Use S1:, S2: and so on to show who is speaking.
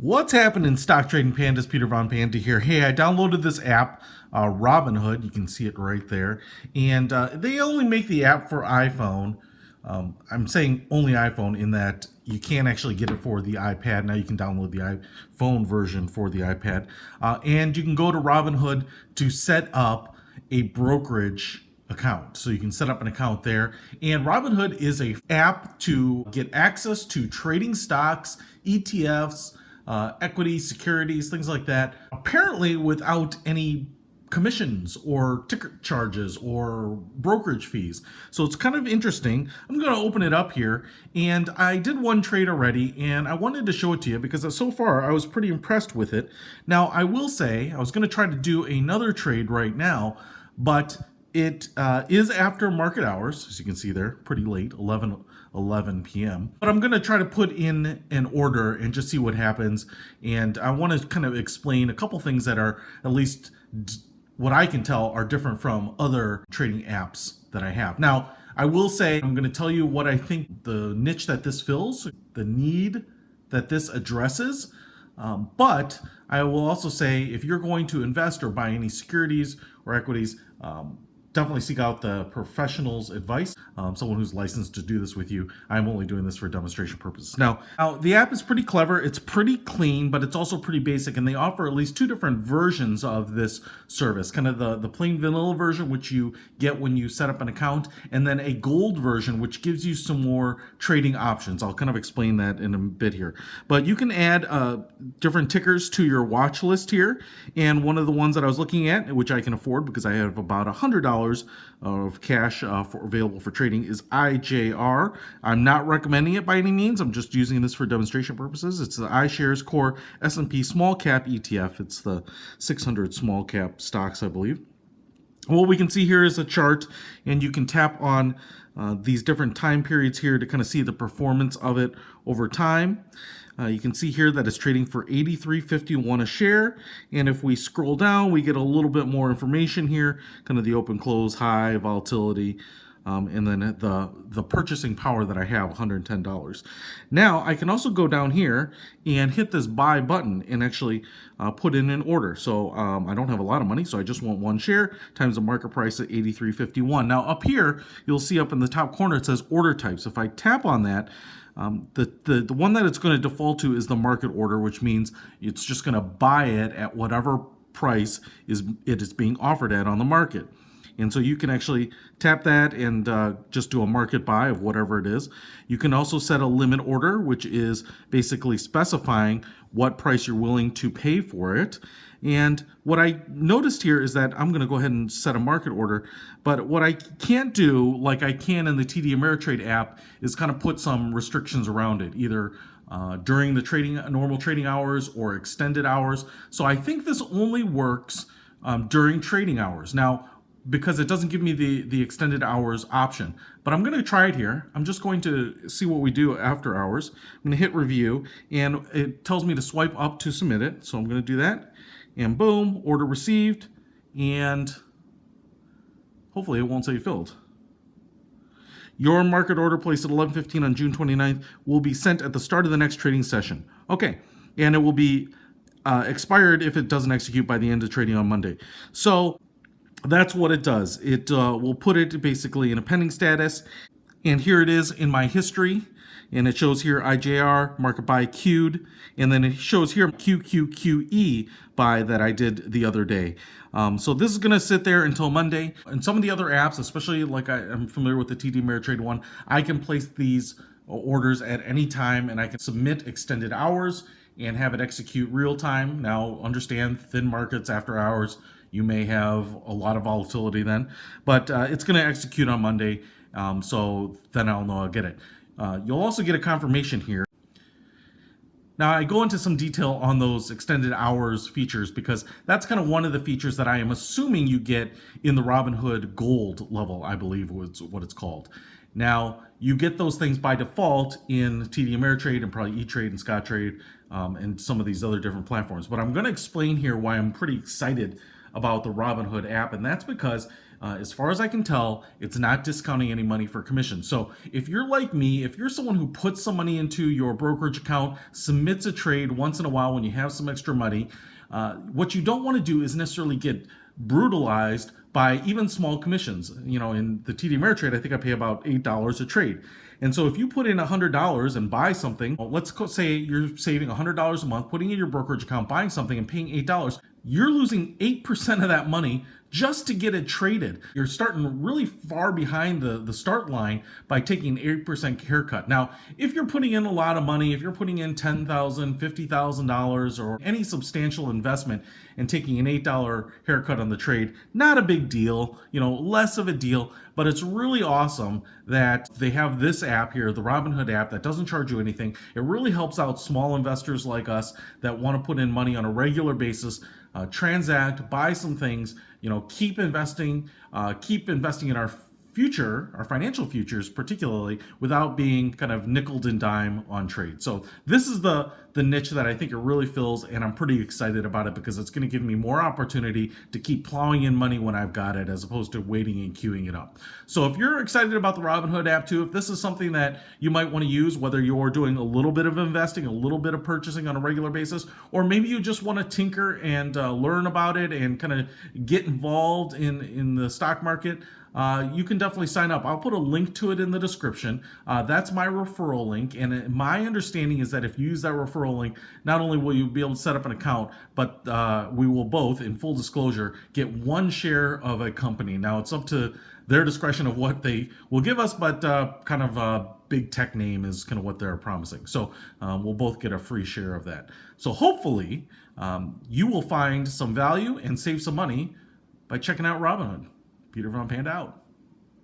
S1: What's happening, stock trading pandas? Peter Von Panda here. Hey, I downloaded this app, Robinhood. You can see it right there, and they only make the app for iPhone. I'm saying only iPhone in that you can't actually get it for the iPad. Now you can download the iPhone version for the iPad, and you can go to Robinhood to set up a brokerage account. So you can set up an account there. And Robinhood is a app to get access to trading stocks, ETFs, equity, securities, things like that, apparently without any commissions or ticket charges or brokerage fees. So it's kind of interesting. I'm going to open it up here, and I did one trade already, and I wanted to show it to you because so far I was pretty impressed with it. Now, I will say I was going to try to do another trade right now, but it is after market hours, as you can see there, pretty late, 11 p.m. But I'm going to try to put in an order and just see what happens. And I want to kind of explain a couple things that are, at least what I can tell, are different from other trading apps that I have. Now, I will say, I'm going to tell you what I think the niche that this fills, the need that this addresses. But I will also say, if you're going to invest or buy any securities or equities, definitely seek out the professional's advice, someone who's licensed to do this with you. I'm only doing this for demonstration purposes. Now, the app is pretty clever. It's pretty clean, but it's also pretty basic, and they offer at least two different versions of this service. Kind of the plain vanilla version, which you get when you set up an account, and then a gold version, which gives you some more trading options. I'll kind of explain that in a bit here. But you can add different tickers to your watch list here, and one of the ones that I was looking at, which I can afford because I have about $100 of cash available for trading, is IJR. I'm not recommending it by any means. I'm just using this for demonstration purposes. It's the iShares Core S&P Small Cap ETF. It's the 600 small cap stocks, I believe. What we can see here is a chart, and you can tap on these different time periods here to kind of see the performance of it over time. You can see here that it's trading for $83.51 a share, and if we scroll down, we get a little bit more information here, kind of the open, close, high, volatility, and then the purchasing power that I have, $110. Now, I can also go down here and hit this buy button and actually put in an order. So I don't have a lot of money, so I just want one share times the market price at $83.51. Now, up here, you'll see up in the top corner, it says order types. If I tap on that, the one that it's going to default to is the market order, which means it's just going to buy it at whatever price it is being offered at on the market. And so you can actually tap that and just do a market buy of whatever it is. You can also set a limit order, which is basically specifying what price you're willing to pay for it. And what I noticed here is that I'm going to go ahead and set a market order. But what I can't do, like I can in the TD Ameritrade app, is kind of put some restrictions around it, either during the normal trading hours or extended hours. So I think this only works during trading hours. Now, because it doesn't give me the extended hours option. But I'm going to try it here. I'm just going to see what we do after hours. I'm going to hit review, and it tells me to swipe up to submit it. So I'm going to do that, and boom, order received, and hopefully it won't say filled. Your market order placed at 11:15 on June 29th will be sent at the start of the next trading session. Okay, and it will be expired if it doesn't execute by the end of trading on Monday. So that's what it does. It will put it basically in a pending status. And here it is in my history. And it shows here IJR, market buy queued. And then it shows here QQQE buy that I did the other day. So this is going to sit there until Monday. And some of the other apps, especially like I'm familiar with the TD Ameritrade one, I can place these orders at any time, and I can submit extended hours and have it execute real time. Now, understand thin markets after hours, you may have a lot of volatility then, but it's going to execute on Monday, so then I'll know I'll get it. You'll also get a confirmation here. Now, I go into some detail on those extended hours features because that's kind of one of the features that I am assuming you get in the Robinhood Gold level, I believe was what it's called. Now, you get those things by default in TD Ameritrade and probably E-Trade and Scottrade and some of these other different platforms. But I'm going to explain here why I'm pretty excited about the Robinhood app, and that's because As far as I can tell, it's not discounting any money for commission. So if you're like me, if you're someone who puts some money into your brokerage account, submits a trade once in a while when you have some extra money, what you don't want to do is necessarily get brutalized by even small commissions. In the TD Ameritrade, I think I pay about $8 a trade. And so if you put in $100 and buy something, well, let's say you're saving $100 a month, putting in your brokerage account, buying something and paying $8, you're losing 8% of that money just to get it traded. You're starting really far behind the start line by taking an 8% haircut. Now, if you're putting in a lot of money, if you're putting in $10,000, $50,000, or any substantial investment and taking an $8 haircut on the trade, not a big deal, less of a deal, but it's really awesome that they have this app here, the Robinhood app, that doesn't charge you anything. It really helps out small investors like us that want to put in money on a regular basis, transact, buy some things, keep investing in our future, our financial futures particularly, without being kind of nickeled and dime on trade. So this is the niche that I think it really fills, and I'm pretty excited about it because it's going to give me more opportunity to keep plowing in money when I've got it, as opposed to waiting and queuing it up. So if you're excited about the Robinhood app too, if this is something that you might want to use, whether you're doing a little bit of investing, a little bit of purchasing on a regular basis, or maybe you just want to tinker and learn about it and kind of get involved in the stock market, you can definitely sign up. I'll put a link to it in the description. That's my referral link. And my understanding is that if you use that referral link, not only will you be able to set up an account, but we will both, in full disclosure, get one share of a company. Now, it's up to their discretion of what they will give us, but kind of a big tech name is kind of what they're promising. So we'll both get a free share of that. So hopefully you will find some value and save some money by checking out Robinhood. Peter Von Panda out.